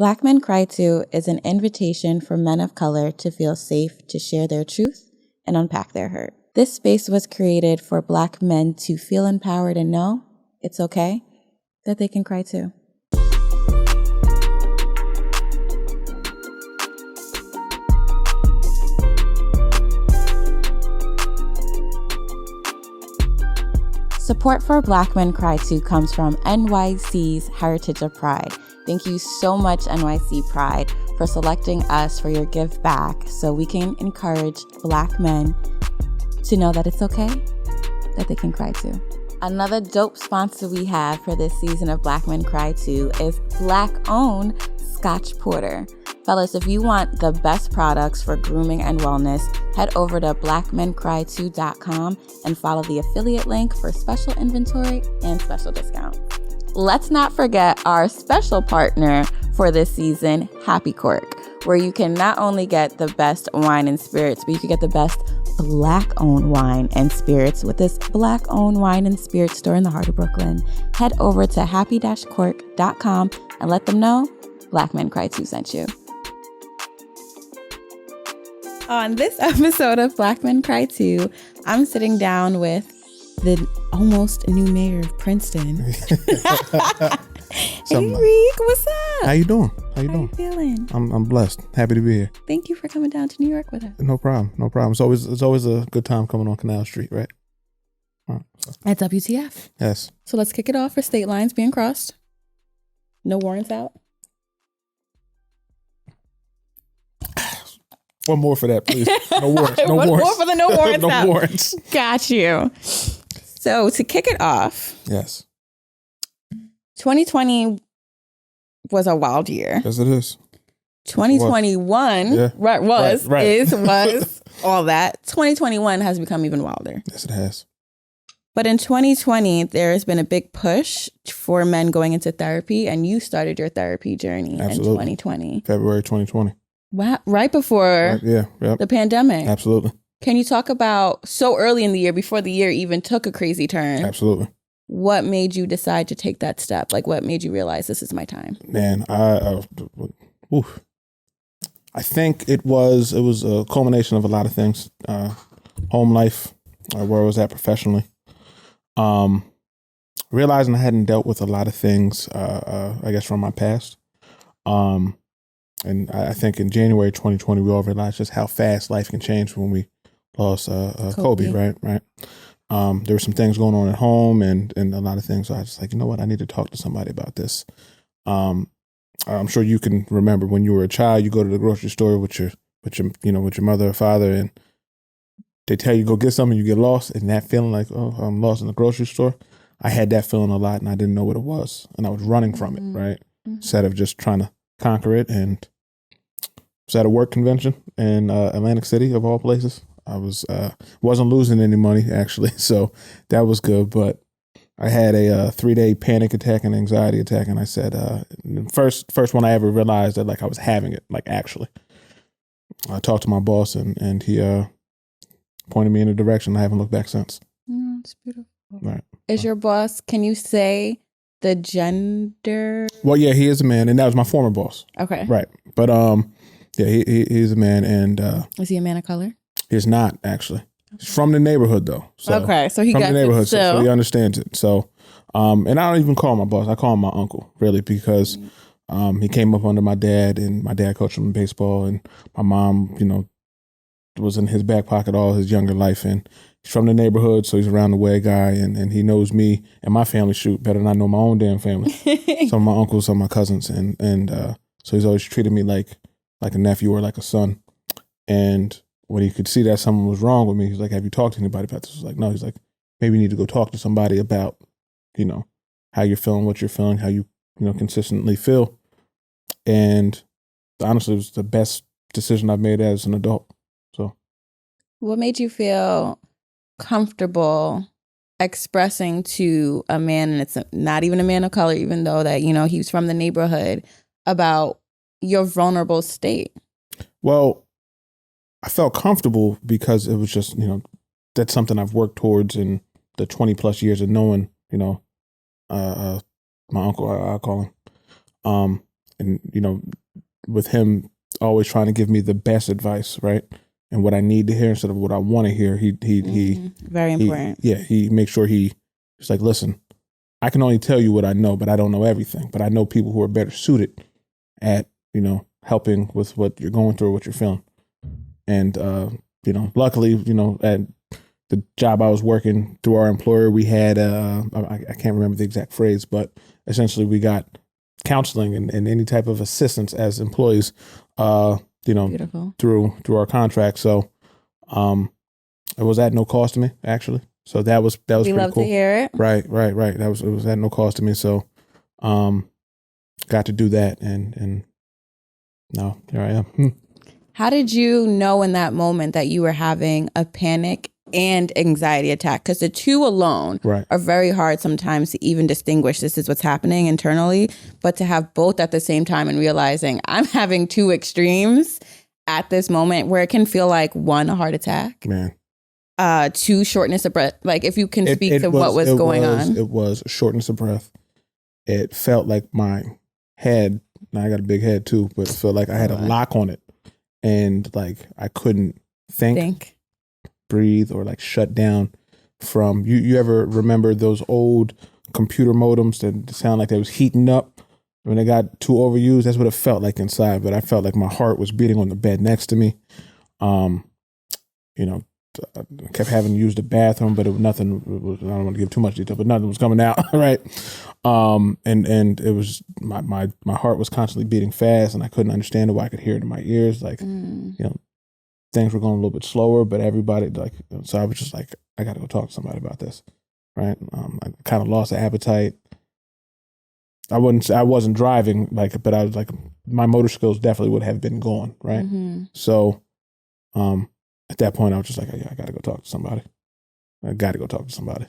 Black Men Cry Too is an invitation for men of color to feel safe to share their truth and unpack their hurt. This space was created for Black men to feel empowered and know it's okay that they can cry too. Support for Black Men Cry Too comes from NYC's Heritage of Pride. Thank you so much, NYC Pride, for selecting us for your give back so we can encourage Black men to know that it's okay, that they can cry too. Another dope sponsor we have for this season of Black Men Cry Too is Black-owned Scotch Porter. Fellas, if you want the best products for grooming and wellness, head over to BlackMenCryToo.com and follow the affiliate link for special inventory and special discounts. Let's not forget our special partner for this season, Happy Cork, where you can not only get the best wine and spirits, but you can get the best Black-owned wine and spirits with this Black-owned wine and spirits store in the heart of Brooklyn. Head over to happy-cork.com and let them know Black Men Cry Too sent you. On this episode of Black Men Cry Too, I'm sitting down with the almost new mayor of Princeton. Hey, Reek, what's up? How you doing? How you feeling? I'm blessed. Happy to be here. Thank you for coming down to New York with us. No problem. It's always a good time coming on Canal Street, right? All right. At WTF. Yes. So let's kick it off for state lines being crossed. No warrants out. One more for that, please. No warrants. No One warrants. more for the no warrants no out. warrants. Got you. So to kick it off, Yes. 2020 was a wild year. Yes, it is. 2021 Yeah. was Right. all that. 2021 has become even wilder. Yes, it has. But in 2020, there has been a big push for men going into therapy, and you started your therapy journey Absolutely. in 2020. February 2020. Wow, right before Right, yeah. Yep. the pandemic. Absolutely. Can you talk about so early in the year, before the year even took a crazy turn? Absolutely. What made you decide to take that step? Like, what made you realize this is my time? Man, I think it was a culmination of a lot of things. Home life, where I was at professionally. Realizing I hadn't dealt with a lot of things, I guess, from my past. And I think in January 2020, we all realized just how fast life can change when we lost Kobe, right? There were some things going on at home and a lot of things. So I was just like, you know what? I need to talk to somebody about this. I'm sure you can remember when you were a child, you go to the grocery store with your mother or father, and they tell you go get something, you get lost, and that feeling like, oh, I'm lost in the grocery store. I had that feeling a lot, and I didn't know what it was, and I was running from it, right? Mm-hmm. Instead of just trying to conquer it. And was at a work convention in Atlantic City, of all places. I wasn't losing any money, actually, so that was good. But I had a 3-day panic attack and anxiety attack, and I said, first one I ever realized that like I was having it, like actually. I talked to my boss, and he pointed me in a direction. I haven't looked back since. It's beautiful. Right. Is your boss? Can you say the gender? Well, yeah, he is a man, and that was my former boss. Okay. Right, but yeah, he's a man, and is he a man of color? He's not actually. He's from the neighborhood though. So, okay, so he from got the neighborhood, it still. so he understands it. So, and I don't even call him my boss. I call him my uncle, really, because he came up under my dad, and my dad coached him in baseball, and my mom, was in his back pocket all his younger life, and he's from the neighborhood, so he's around the way guy, and he knows me and my family better than I know my own damn family. Some of my uncles, some of my cousins, and so he's always treated me like a nephew or like a son. And when he could see that something was wrong with me, he's like, have you talked to anybody about this? I was like, no. He's like, maybe you need to go talk to somebody about, how you're feeling, what you're feeling, how you, consistently feel. And honestly, it was the best decision I've made as an adult. So what made you feel comfortable expressing to a man, and it's not even a man of color, even though that, he's from the neighborhood, about your vulnerable state? Well, I felt comfortable because it was just, that's something I've worked towards in the 20 plus years of knowing, my uncle, I call him. you know, with him always trying to give me the best advice, right? And what I need to hear instead of what I want to hear. He very important. He makes sure he's like, listen, I can only tell you what I know, but I don't know everything. But I know people who are better suited at, you know, helping with what you're going through, what you're feeling. And, you know, luckily, you know, at the job I was working through our employer, we had, I can't remember the exact phrase, but essentially we got counseling and any type of assistance as employees, you know, Beautiful. through our contract. So, it was at no cost to me, actually. So that was We pretty love cool. to hear it. Right. It was at no cost to me. So, got to do that. And now here I am. How did you know in that moment that you were having a panic and anxiety attack? Because the two alone are very hard sometimes to even distinguish this is what's happening internally, but to have both at the same time and realizing I'm having two extremes at this moment where it can feel like one, a heart attack, Man. Two, shortness of breath. Like if you can speak to what was going on. It was shortness of breath. It felt like my head, now I got a big head too, but it felt like I had a lock on it. And like I couldn't think, breathe, or like shut down from you ever remember those old computer modems that sound like they was heating up when they got too overused? That's what it felt like inside. But I felt like my heart was beating on the bed next to me. You know, I kept having to use the bathroom, but nothing was, I don't want to give too much detail, but nothing was coming out. Right. And it was my heart was constantly beating fast, and I couldn't understand it. Why I could hear it in my ears. Like, you know, things were going a little bit slower, but everybody like, so I was just like, I got to go talk to somebody about this. Right. I kind of lost the appetite. I wasn't driving, like, but I was like, my motor skills definitely would have been gone. Right. Mm-hmm. So, at that point I was just like, yeah, I got to go talk to somebody.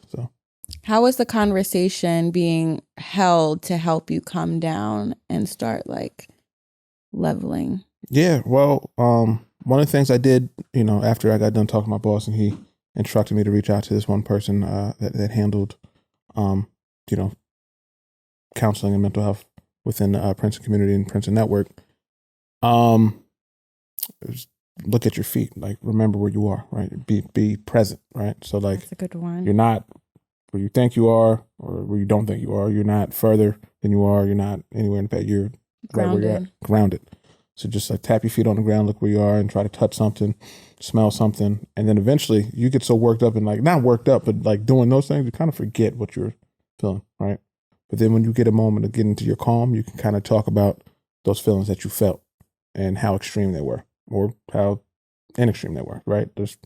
So how was the conversation being held to help you come down and start like leveling? Yeah, well, one of the things I did, you know, after I got done talking to my boss, and he instructed me to reach out to this one person that handled, you know, counseling and mental health within the Princeton community and Princeton network. Look at your feet. Like, remember where you are. Right, be present. Right. So like, that's a good one. You're not where you think you are, or where you don't think you are. You're not further than you are. You're not anywhere in the past. You're grounded. Right where you're at, grounded. So just like tap your feet on the ground, look where you are, and try to touch something, smell something, and then eventually you get so worked up and like not worked up, but like doing those things, you kind of forget what you're feeling, right? But then when you get a moment to get into your calm, you can kind of talk about those feelings that you felt and how extreme they were, or how inextreme they were, right? There's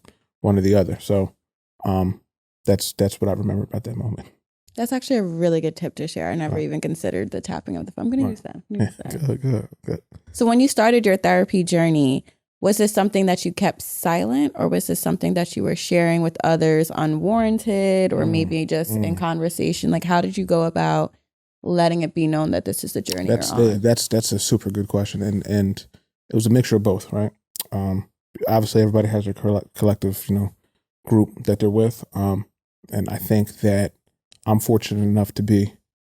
one or the other. So that's what I remember about that moment. That's actually a really good tip to share. I never even considered the tapping of the phone. I'm going to use that. Good. So when you started your therapy journey, was this something that you kept silent, or was this something that you were sharing with others unwarranted, or maybe just in conversation? Like, how did you go about letting it be known that this is the journey you're on? That's a super good question. And it was a mixture of both, right? Obviously everybody has their collective, you know, group that they're with. And I think that I'm fortunate enough to be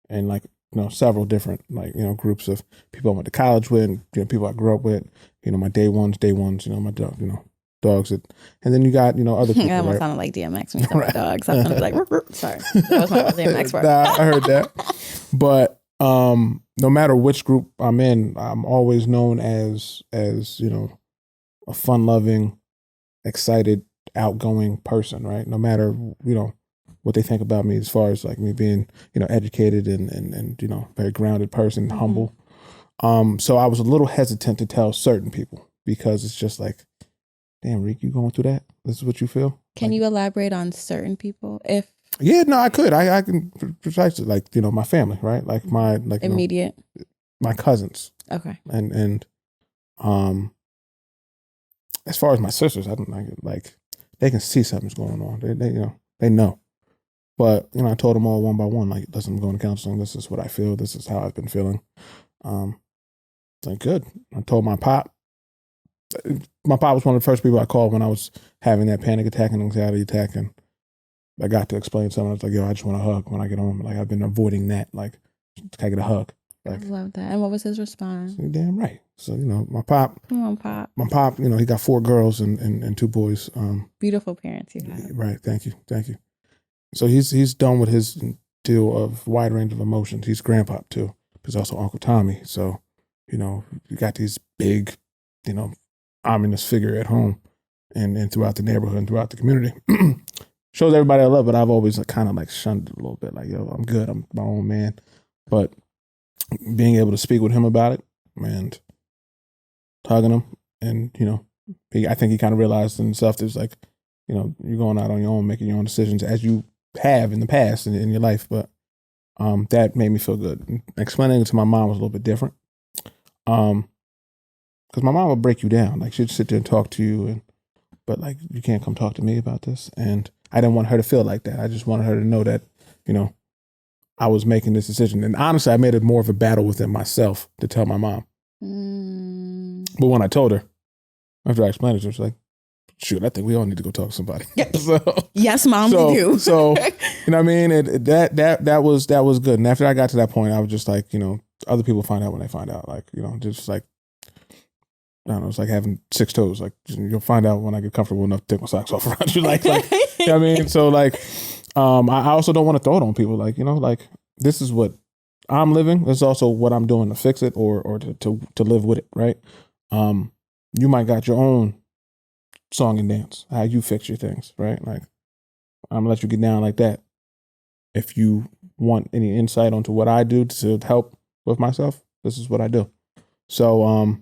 in like, you know, several different like, you know, groups of people I went to college with, and, you know, people I grew up with, you know, my day ones, you know, my dog, you know, dogs that, and then you got, you know, other people. It almost sounded like DMX when you said dogs. I was like, sorry, that was my DMX part. Nah, I heard that. But no matter which group I'm in, I'm always known as you know, a fun-loving, excited, outgoing person, right? No matter, you know, what they think about me as far as like me being, you know, educated and you know, very grounded person, humble. So I was a little hesitant to tell certain people, because it's just like, damn, Reek, you going through that? This is what you feel? Can you elaborate on certain people? Yeah, no, I could. I can precisely, like, you know, my family, right? Like my immediate, you know, my cousins. Okay. And as far as my sisters, I don't like they can see something's going on. They you know, they know. But, you know, I told them all one by one, like, listen, I'm going to counseling. This is what I feel. This is how I've been feeling. Like, good. I told my pop. My pop was one of the first people I called when I was having that panic attack and anxiety attack. And I got to explain something. I was like, yo, I just want a hug when I get home. Like, I've been avoiding that. Like, can I get a hug? Like, I love that. And what was his response? You're damn right. So, my pop. Come on, Pop. My pop, he got 4 girls and 2 boys. Beautiful parents you have. Right. Thank you. So he's done with his deal of wide range of emotions. He's grandpa too. He's also Uncle Tommy. So, you got these big, ominous figure at home and throughout the neighborhood and throughout the community. Shows everybody I love, but I've always kind of shunned it a little bit. Like, yo, I'm good. I'm my own man. But being able to speak with him about it and hugging him, and I think he kind of realized in himself that it's like, you're going out on your own, making your own decisions as you have in the past in your life. But that made me feel good. Explaining it to my mom was a little bit different, because my mom would break you down. Like, she'd sit there and talk to you, but you can't come talk to me about this. And I didn't want her to feel like that. I just wanted her to know that I was making this decision. And honestly, I made it more of a battle within myself to tell my mom. But when I told her, after I explained it to her, she was like, shoot, I think we all need to go talk to somebody. Yes, Mom, we do. So, you know what I mean? That was good. And after I got to that point, I was just like, other people find out when they find out. Like, just like, I don't know, it's like having 6 toes. Like, you'll find out when I get comfortable enough to take my socks off around you. Like, you know what I mean? So, I also don't want to throw it on people. Like, this is what I'm living. This is also what I'm doing to fix it or to live with it, right? You might got your own song and dance, how you fix your things, right? Like, I'm gonna let you get down like that. If you want any insight onto what I do to help with myself, this is what I do. So,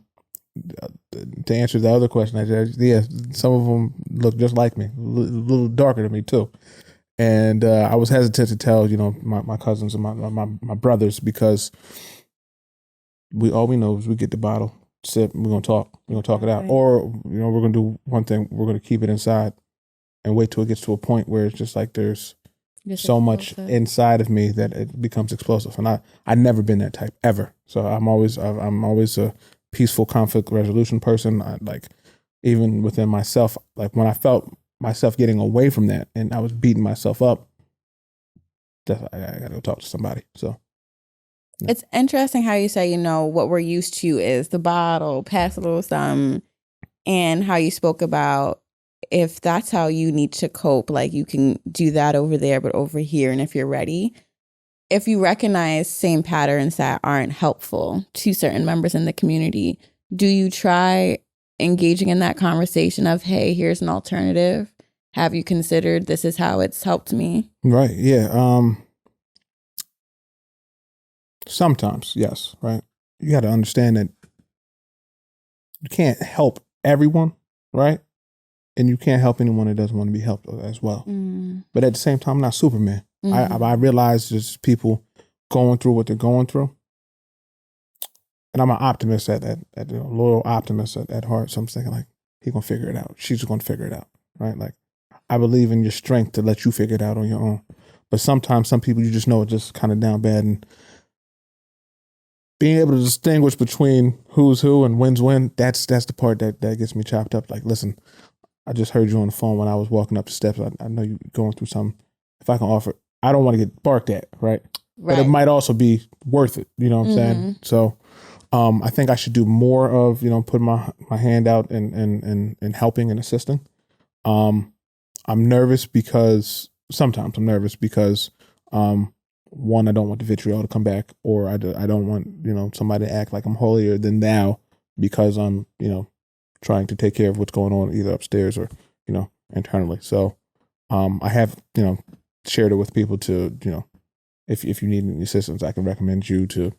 to answer the other question, yeah, some of them look just like me, a little darker than me too. And I was hesitant to tell, my cousins and my brothers, because all we know is we get the bottle, sip, and we're gonna talk it out, or we're gonna do one thing, we're gonna keep it inside and wait till it gets to a point where it's just like there's so much inside of me that it becomes explosive. And I never been that type ever. So I'm always a peaceful conflict resolution person. Even within myself, like when I felt myself getting away from that and I was beating myself up, I gotta go talk to somebody. So yeah. It's interesting how you say, what we're used to is the bottle, pass a little something, and how you spoke about if that's how you need to cope, like you can do that over there, but over here, and if you're ready, if you recognize same patterns that aren't helpful to certain members in the community, do you try engaging in that conversation of, hey, here's an alternative? Have you considered this is how it's helped me? Right. Yeah. Sometimes, yes. Right. You got to understand that you can't help everyone, right? And you can't help anyone that doesn't want to be helped as well. But at the same time, I'm not Superman. I realize there's people going through what they're going through. And I'm an optimist at loyal optimist at heart. So I'm thinking like, he's going to figure it out. She's going to figure it out, right? Like, I believe in your strength to let you figure it out on your own. But sometimes some people, you just know, are just kind of down bad. And being able to distinguish between who's who and when's when, that's the part that gets me chopped up. Like, listen, I just heard you on the phone when I was walking up the steps. I know you're going through something. If I can offer, I don't want to get barked at, right? But it might also be worth it. You know what I'm saying? So I think I should do more of, putting my hand out and helping and assisting. I'm nervous because one, I don't want the vitriol to come back, or I don't want, somebody to act like I'm holier than thou because I'm, trying to take care of what's going on either upstairs or, internally. So I have, shared it with people to, if you need any assistance, I can recommend you to,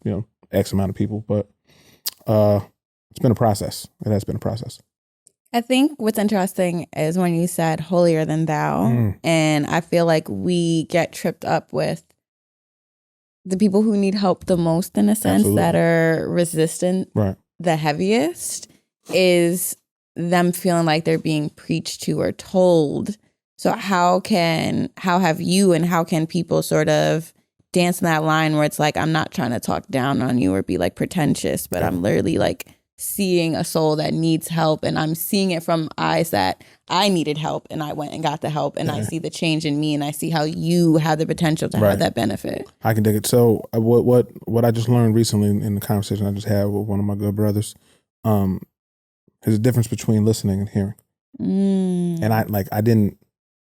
X amount of people. But it's been a process. It has been a process. I think what's interesting is when you said holier than thou, and I feel like we get tripped up with the people who need help the most, in a sense, that are resistant the heaviest, is them feeling like they're being preached to or told. So how have you and how can people sort of dance in that line where it's like, I'm not trying to talk down on you or be like pretentious, but I'm literally like seeing a soul that needs help, and I'm seeing it from eyes that I needed help and I went and got the help, and I see the change in me, and I see how you have the potential to have that benefit. I can dig it. So what I just learned recently in the conversation I just had with one of my good brothers, there's a difference between listening and hearing. And I didn't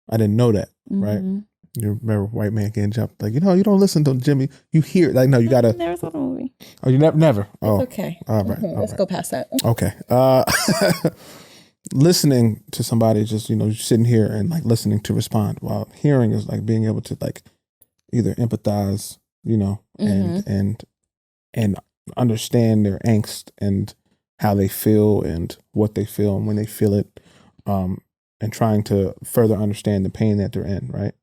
know that, right? You remember white man getting jumped, like, you don't listen to Jimmy, you hear, like, no, you gotta. Never saw the movie. Oh, you never. Oh, it's okay. All right. Let's go past that. Okay. Listening to somebody, just sitting here and like listening to respond, while hearing is like being able to like either empathize, and understand their angst and how they feel and what they feel and when they feel it, and trying to further understand the pain that they're in, right?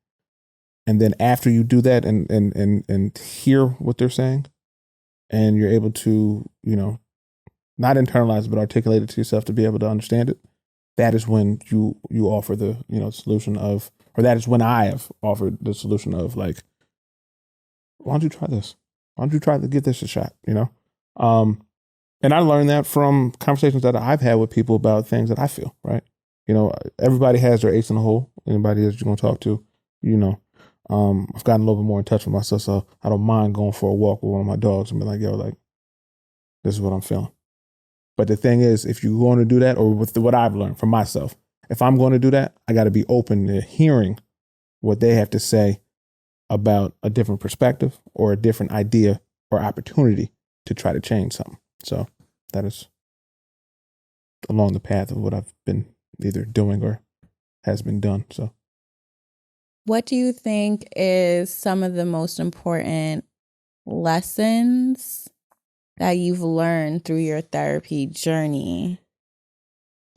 And then after you do that and hear what they're saying, and you're able to, not internalize it, but articulate it to yourself to be able to understand it, that is when you offer the, solution of, or that is when I have offered the solution of like, why don't you try this? Why don't you try to give this a shot, And I learned that from conversations that I've had with people about things that I feel, right? Everybody has their ace in the hole. Anybody that you're going to talk to, I've gotten a little bit more in touch with myself, so I don't mind going for a walk with one of my dogs and be like, yo, like, this is what I'm feeling. But the thing is, if you're going to do that, or with what I've learned from myself, if I'm going to do that, I got to be open to hearing what they have to say about a different perspective or a different idea or opportunity to try to change something. So that is along the path of what I've been either doing or has been done. So. What do you think is some of the most important lessons that you've learned through your therapy journey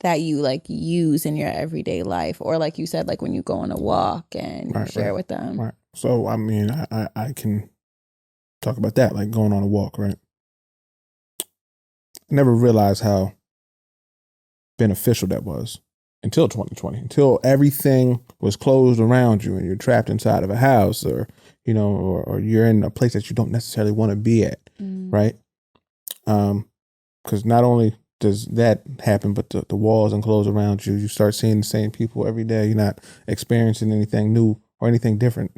that you like use in your everyday life, or like you said, like when you go on a walk and share with them? Right. So, I mean, I can talk about that, like going on a walk, right? I never realized how beneficial that was until 2020, until everything was closed around you and you're trapped inside of a house, or, or you're in a place that you don't necessarily want to be at, right? Because not only does that happen, but the walls enclose around you. You start seeing the same people every day. You're not experiencing anything new or anything different,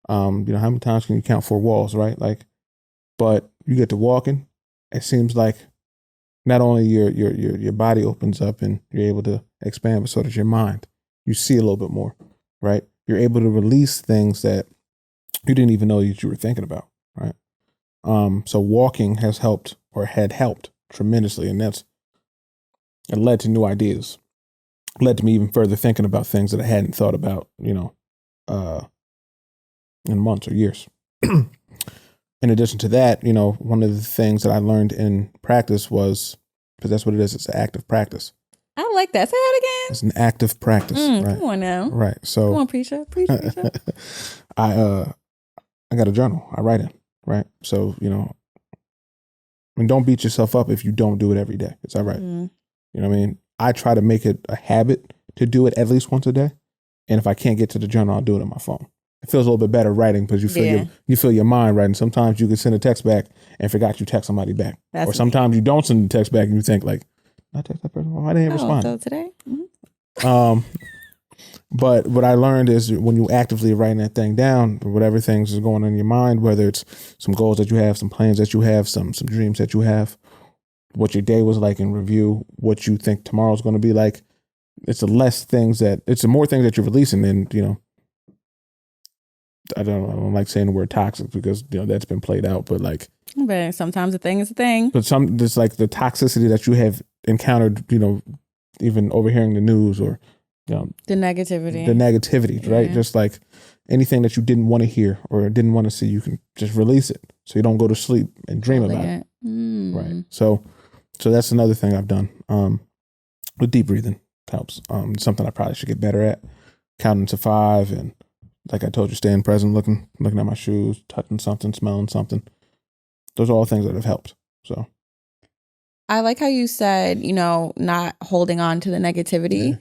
how many times can you count 4 walls, right? Like, but you get to walking, it seems like not only your body opens up and you're able to expand, but so does your mind. You see a little bit more, right? You're able to release things that you didn't even know that you were thinking about, right? So walking has helped, or had helped tremendously, and it led to new ideas. It led to me even further thinking about things that I hadn't thought about, in months or years. In addition to that, one of the things that I learned in practice was, because that's what it is, it's an active practice. I like that. Say that again. It's an active practice. Right? Come on now. Right. So come on, preacher. I got a journal. I write in. Right. So, and don't beat yourself up if you don't do it every day. It's all right. You know what I mean? I try to make it a habit to do it at least once a day. And if I can't get to the journal, I'll do it on my phone. It feels a little bit better writing because you feel your mind writing. Sometimes you can send a text back and forgot you text somebody back. Or sometimes you don't send a text back and you think like, I text that person. Why didn't they respond? So today. But what I learned is when you actively writing that thing down, whatever things is going on in your mind, whether it's some goals that you have, some plans that you have, some dreams that you have, what your day was like in review, what you think tomorrow's going to be like, it's the more things that you're releasing than, I don't like saying the word toxic because, that's been played out, but like. But sometimes a thing is a thing. But there's like the toxicity that you have encountered, even overhearing the news or, the negativity, right? Just like anything that you didn't want to hear or didn't want to see, you can just release it so you don't go to sleep and dream about it. Right. So that's another thing I've done. With deep breathing helps. Something I probably should get better at. Counting to 5 and, like I told you, staying present, looking at my shoes, touching something, smelling something. Those are all things that have helped. So I like how you said, not holding on to the negativity. Yeah.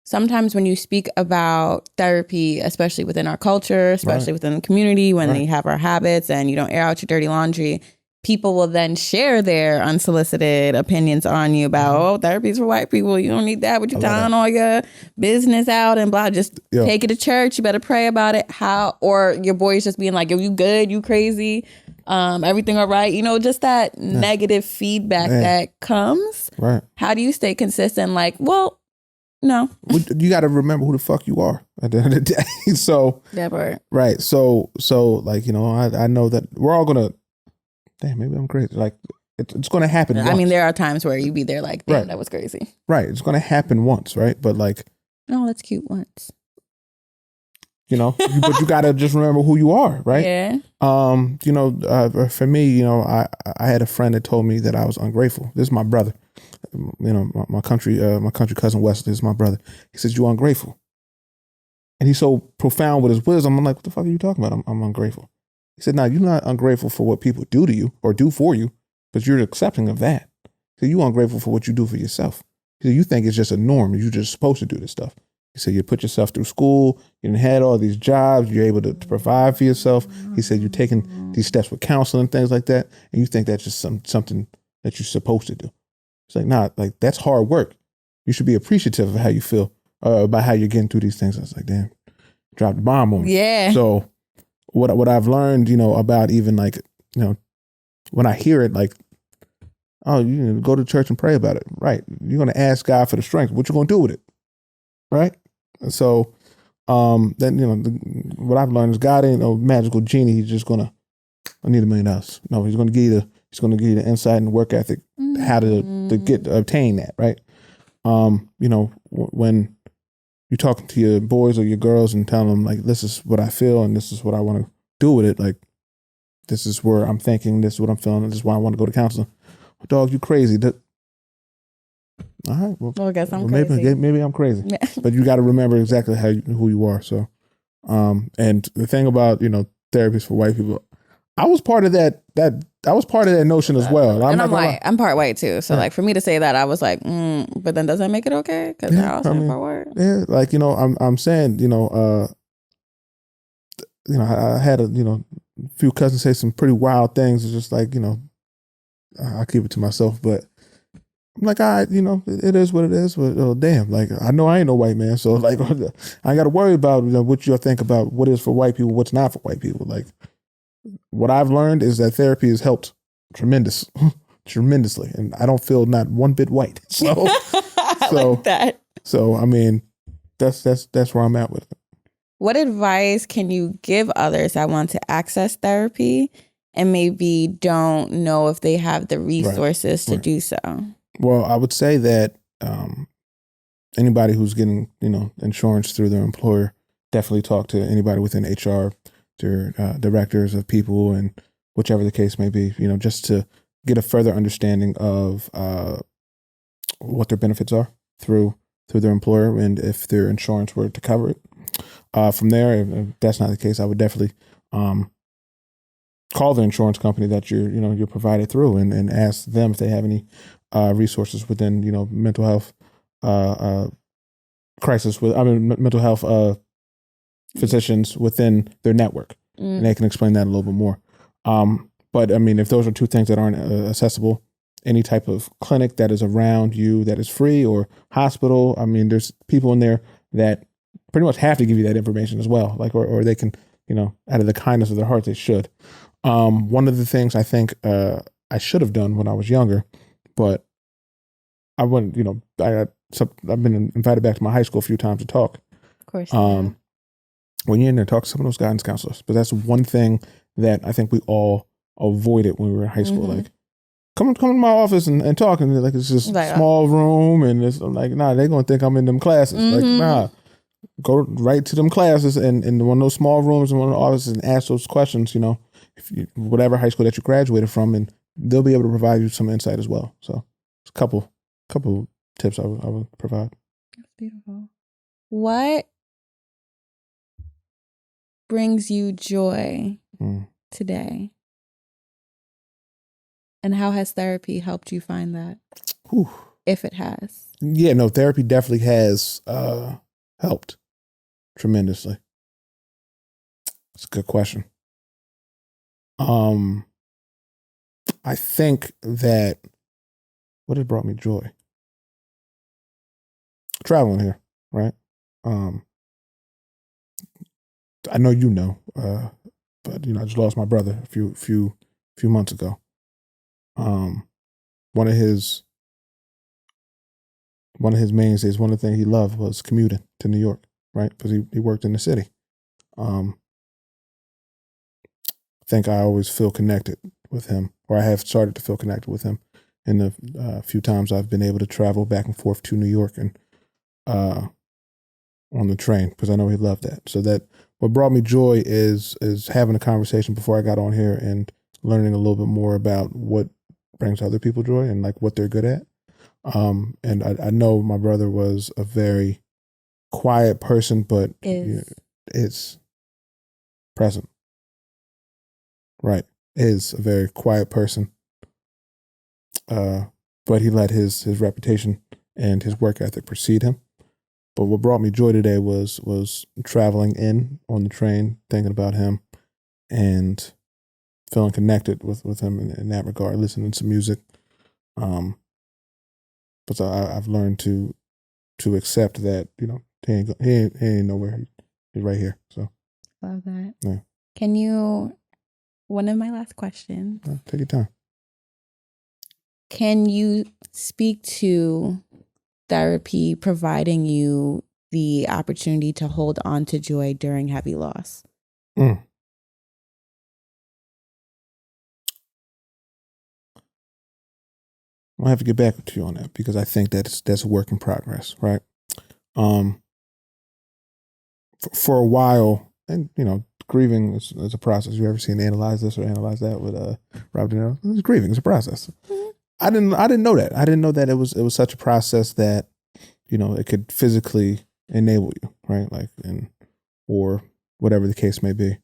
Sometimes when you speak about therapy, especially within our culture, especially within the community, when they have our habits and you don't air out your dirty laundry, people will then share their unsolicited opinions on you about, oh, therapy's for white people. You don't need that. What you telling all your business out and blah. Just take it to church. You better pray about it. Or your boys just being like, yo, you good? You crazy? Everything all right? You know, just that negative feedback that comes. Right. How do you stay consistent? Like, well, no. You got to remember who the fuck you are at the end of the day. So that part. Right. So like, you know, I know that we're all gonna. Damn, maybe I'm crazy. Like, it's going to happen once. I mean, there are times where you be there like, damn, that was crazy. Right. It's going to happen once, right? But like... Oh, that's cute once. You know, but you got to just remember who you are, right? Yeah. You know, for me, you know, I had a friend that told me that I was ungrateful. This is my brother. You know, my country cousin Wesley is my brother. He says, "You're ungrateful." And he's so profound with his wisdom. I'm like, what the fuck are you talking about? I'm ungrateful. He said, "No, you're not ungrateful for what people do to you or do for you, but you're accepting of that. So you're ungrateful for what you do for yourself. So you think it's just a norm. You're just supposed to do this stuff." He said, "You put yourself through school. You had all these jobs. You're able to provide for yourself." He said, "You're taking these steps with counseling and things like that, and you think that's just something that you're supposed to do." It's like, nah, like that's hard work. You should be appreciative of how you feel about how you're getting through these things. I was like, damn, dropped the bomb on me. Yeah. So what I've learned, you know, about even like, you know, when I hear it, like, oh, you know, go to church and pray about it. Right. You're going to ask God for the strength. What you going to do with it? Right. So then, you know, what I've learned is God ain't no magical genie. He's just going to, I need $1 million. No, he's going to give you the insight and work ethic, how to obtain that. Right. You know, when you're talking to your boys or your girls and telling them like, this is what I feel and this is what I want to do with it. Like, this is where I'm thinking, this is what I'm feeling, this is why I want to go to counseling. Dog, you crazy. All right. Well, I guess I'm crazy. Maybe I'm crazy. But you got to remember exactly who you are. So, and the thing about, you know, therapies for white people, I was part of that notion as well. I'm white. I'm part white too. So like for me to say that, I was like, but then does that make it okay? Because I also am part white. Yeah, like, you know, I'm saying, you know, I had a few cousins say some pretty wild things. It's just like, you know, I keep it to myself, but I'm like, all right, you know, it is what it is. But oh, damn, like I know I ain't no white man, so like I ain't got to worry about, you know, what you think about what is for white people, what's not for white people. Like what I've learned is that therapy has helped tremendously, and I don't feel not one bit white. So, I like that. So I mean, that's where I'm at with it. What advice can you give others that want to access therapy and maybe don't know if they have the resources to do so? Well, I would say that anybody who's getting, you know, insurance through their employer, definitely talk to anybody within HR, their directors of people, and whichever the case may be, you know, just to get a further understanding of what their benefits are through their employer, and if their insurance were to cover it. From there, if that's not the case, I would definitely call the insurance company that you're provided through, and ask them if they have any resources within, you know, mental health mental health physicians within their network, and they can explain that a little bit more. But I mean, if those are two things that aren't accessible, any type of clinic that is around you that is free, or hospital, I mean, there's people in there that pretty much have to give you that information as well. Like, or they can, you know, out of the kindness of their heart, they should. One of the things I think I should have done when I was younger, but I wouldn't, you know, I've been invited back to my high school a few times to talk. Of course. When you're in there, talk to some of those guidance counselors. But that's one thing that I think we all avoided when we were in high school. Like, come to my office and talk. And like, it's just a small room. And it's I'm like, nah, they're going to think I'm in them classes. Like, nah, go right to them classes and in one of those small rooms in one of the offices and ask those questions, you know, whatever high school that you graduated from, and they'll be able to provide you some insight as well. So it's a couple tips I would provide. That's beautiful. What brings you joy today? And how has therapy helped you find that? Whew. If it has. Yeah, no, therapy definitely has helped tremendously. It's a good question. I think that what has brought me joy? Traveling here, right? I know you know, but I just lost my brother a few months ago. One of his mainstays, one of the things he loved was commuting to New York, right? Because he worked in the city. I think I always feel connected with him, or I have started to feel connected with him in the few times I've been able to travel back and forth to New York and on the train, because I know he loved that. So that what brought me joy is having a conversation before I got on here and learning a little bit more about what brings other people joy and like what they're good at. And I know my brother was a very quiet person, but it's present. Right. Is a very quiet person. But he let his reputation and his work ethic precede him. But what brought me joy today was traveling in on the train, thinking about him and feeling connected with him in that regard, listening to music. But I've learned to accept that, he ain't nowhere. He's right here. So love that. Yeah. Can you, one of my last questions. Take your time. Can you speak to therapy providing you the opportunity to hold on to joy during heavy loss? I'll have to get back to you on that because I think that's a work in progress, right? For a while, and grieving is a process. You ever seen Analyze This or Analyze That with Robert De Niro? It's grieving. It's a process. Mm-hmm. I didn't know that. I didn't know that it was such a process that it could physically enable you, right? Like or whatever the case may be.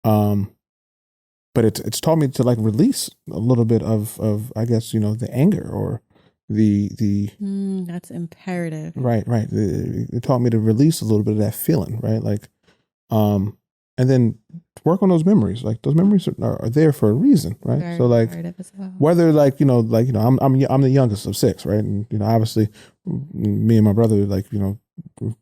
But it's taught me to like release a little bit of I guess the anger or the that's imperative. Right. It taught me to release a little bit of that feeling, right? Like, and then work on those memories. Like those memories are there for a reason, right? Very so like well. whether like I'm the youngest of 6, right? And obviously me and my brother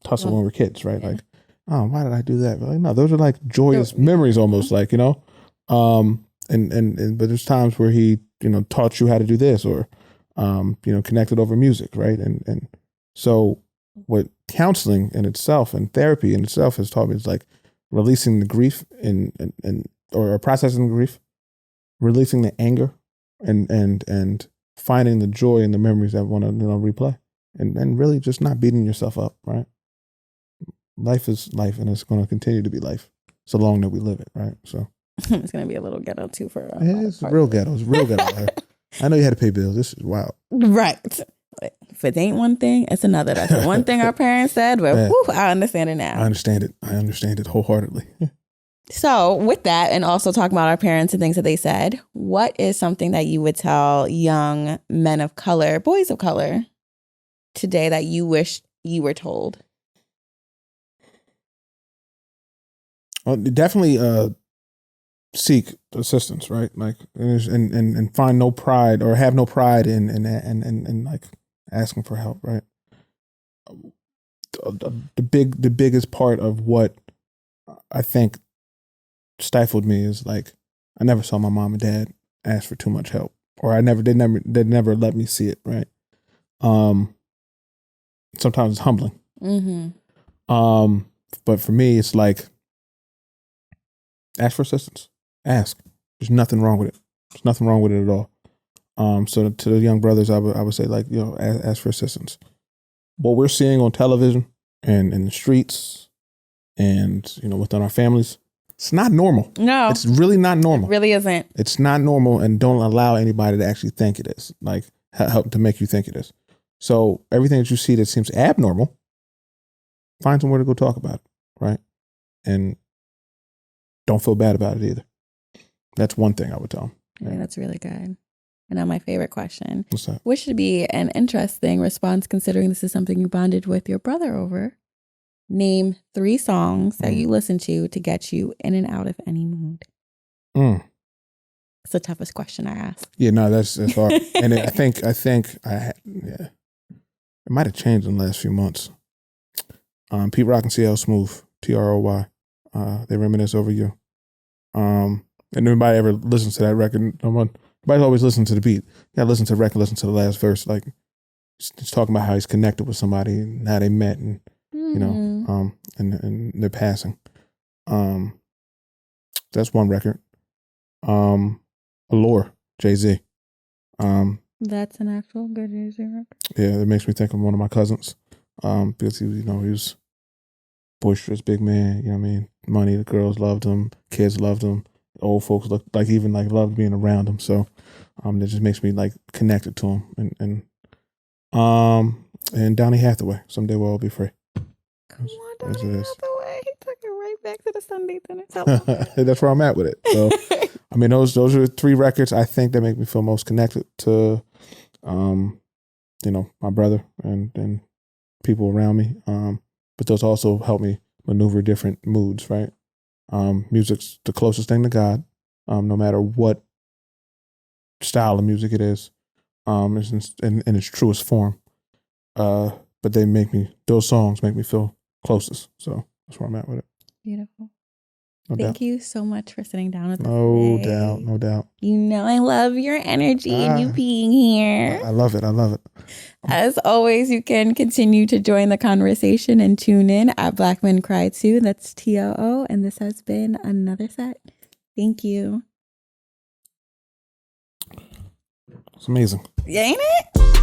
tussle when we're kids, right? Yeah. Like, oh, why did I do that? But like, no, those are like joyous memories almost, like and but there's times where he taught you how to do this or connected over music, right? And so what counseling in itself and therapy in itself has taught me is like releasing the grief or processing the grief, releasing the anger, and finding the joy in the memories that want to replay, and really just not beating yourself up, right? Life is life, and it's going to continue to be life so long that we live it, right? So it's going to be a little ghetto too for it's real ghetto. It's real ghetto. I know you had to pay bills. This is wild, right? If it ain't one thing, it's another. That's the one thing our parents said. But whew, I understand it now. I understand it wholeheartedly. So with that, and also talking about our parents and things that they said, what is something that you would tell young men of color, boys of color, today that you wish you were told? Well, definitely seek assistance, right? Like, and find no pride or have no pride in like asking for help, right? The biggest part of what I think stifled me is like I never saw my mom and dad ask for too much help, or they never let me see it, right? Sometimes it's humbling. Mm-hmm. But for me, it's like ask for assistance. Ask. There's nothing wrong with it. There's nothing wrong with it at all. So to the young brothers, I would say like ask for assistance. What we're seeing on television and in the streets and within our families, it's not normal. No, it's really not normal. It really isn't. It's not normal, and don't allow anybody to actually think it is. Like help to make you think it is. So everything that you see that seems abnormal, find somewhere to go talk about it, right? And don't feel bad about it either. That's one thing I would tell them. I think that's really good. And now my favorite question. What's that? Which should be an interesting response considering this is something you bonded with your brother over. Name 3 songs that you listen to get you in and out of any mood. It's the toughest question I asked. Yeah, no, that's hard. And I think it might have changed in the last few months. Pete Rock and CL Smooth, TROY. They reminisce over you. And nobody ever listens to that record. Everybody always listens to the beat. You gotta listen to the record, listen to the last verse. Like, it's talking about how he's connected with somebody and how they met and, you know, and their passing. That's one record. Allure, Jay-Z. That's an actual good Jay-Z record. Yeah, it makes me think of one of my cousins. Because he was boisterous, big man, you know what I mean? Money, the girls loved him, kids loved him, old folks loved being around him. So that just makes me like connected to him. And Donny Hathaway, Someday We'll All Be Free. Come on, Donny Hathaway. He took it right back to the Sunday dinner. That's where I'm at with it. So I mean, those are 3 records I think that make me feel most connected to my brother and people around me. But those also help me maneuver different moods, right? Music's the closest thing to God, no matter what style of music it is, in its truest form. But those songs make me feel closest. So that's where I'm at with it. Beautiful. Thank you so much for sitting down with us today. No doubt. You know I love your energy and you being here. I love it. As always, you can continue to join the conversation and tune in at BlackMenCryToo. That's TOO. And this has been another set. Thank you. It's amazing. Ain't it?